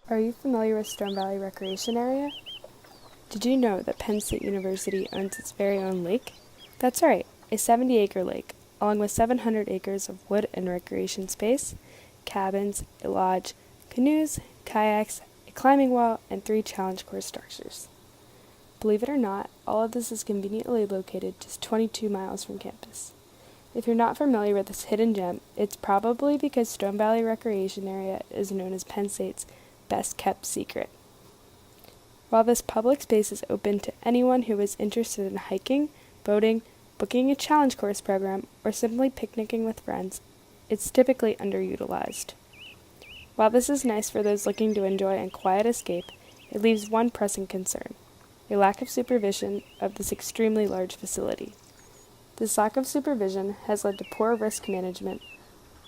Are you familiar with Stone Valley Recreation Area? Did you know that Penn State University owns its very own lake? That's right, a 70-acre lake, along with 700 acres of wood and recreation space, cabins, a lodge, canoes, kayaks, a climbing wall, and 3 challenge course structures. Believe it or not, all of this is conveniently located just 22 miles from campus. If you're not familiar with this hidden gem, it's probably because Stone Valley Recreation Area is known as Penn State's best-kept secret. While this public space is open to anyone who is interested in hiking, boating, booking a challenge course program, or simply picnicking with friends, it's typically underutilized. While this is nice for those looking to enjoy a quiet escape, it leaves one pressing concern: a lack of supervision of this extremely large facility. This lack of supervision has led to poor risk management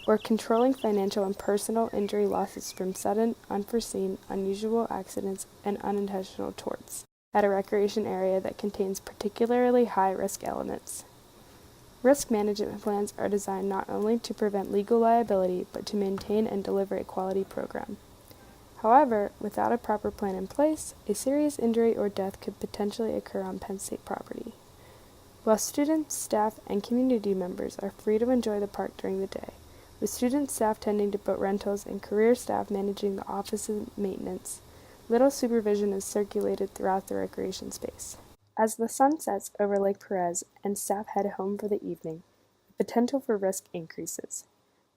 or controlling financial and personal injury losses from sudden, unforeseen, unusual accidents and unintentional torts at a recreation area that contains particularly high-risk elements. Risk management plans are designed not only to prevent legal liability, but to maintain and deliver a quality program. However, without a proper plan in place, a serious injury or death could potentially occur on Penn State property. While students, staff, and community members are free to enjoy the park during the day, with student staff tending to boat rentals and career staff managing the office and maintenance, little supervision is circulated throughout the recreation space. As the sun sets over Lake Perez and staff head home for the evening, the potential for risk increases.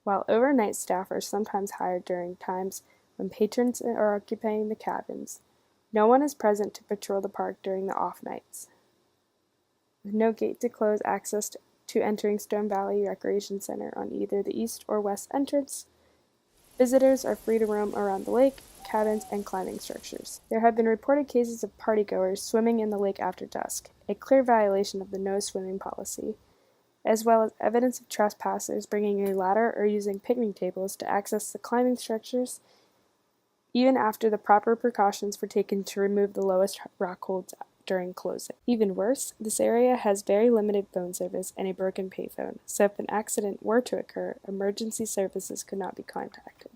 While overnight staff are sometimes hired during times when patrons are occupying the cabins, no one is present to patrol the park during the off nights. With no gate to close access to entering Stone Valley Recreation Center on either the east or west entrance, visitors are free to roam around the lake, cabins, and climbing structures. There have been reported cases of partygoers swimming in the lake after dusk, a clear violation of the no swimming policy, as well as evidence of trespassers bringing a ladder or using picnic tables to access the climbing structures, even after the proper precautions were taken to remove the lowest rock holds during closing. Even worse, this area has very limited phone service and a broken payphone, so if an accident were to occur, emergency services could not be contacted.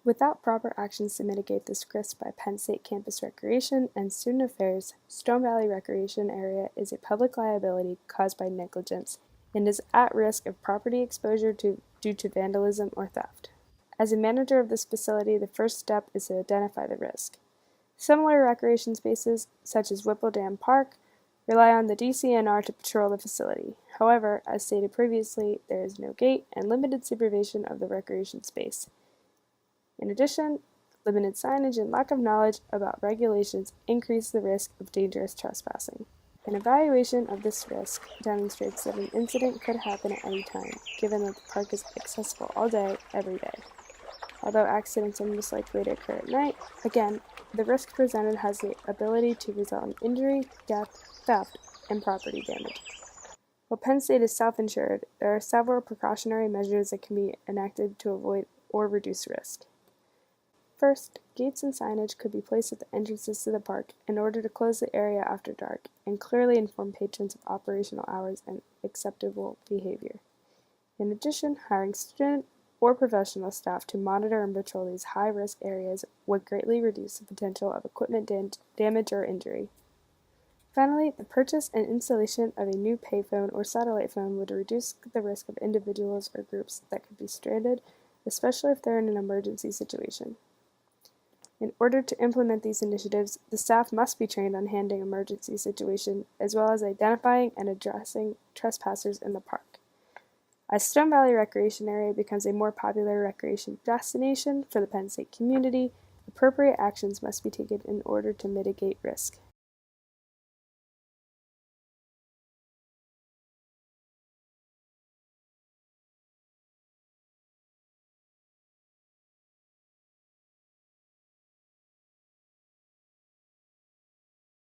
Without proper actions to mitigate this risk by Penn State Campus Recreation and Student Affairs, Stone Valley Recreation Area is a public liability caused by negligence and is at risk of property exposure due to vandalism or theft. As a manager of this facility, the first step is to identify the risk. Similar recreation spaces, such as Whipple Dam Park, rely on the DCNR to patrol the facility. However, as stated previously, there is no gate and limited supervision of the recreation space. In addition, limited signage and lack of knowledge about regulations increase the risk of dangerous trespassing. An evaluation of this risk demonstrates that an incident could happen at any time, given that the park is accessible all day, every day. Although accidents are most likely to occur at night, again, the risk presented has the ability to result in injury, death, theft, and property damage. While Penn State is self-insured, there are several precautionary measures that can be enacted to avoid or reduce risk. First, gates and signage could be placed at the entrances to the park in order to close the area after dark and clearly inform patrons of operational hours and acceptable behavior. In addition, hiring student or professional staff to monitor and patrol these high-risk areas would greatly reduce the potential of equipment damage or injury. Finally, the purchase and installation of a new payphone or satellite phone would reduce the risk of individuals or groups that could be stranded, especially if they're in an emergency situation. In order to implement these initiatives, the staff must be trained on handling emergency situations, as well as identifying and addressing trespassers in the park. As Stone Valley Recreation Area becomes a more popular recreation destination for the Penn State community, appropriate actions must be taken in order to mitigate risk.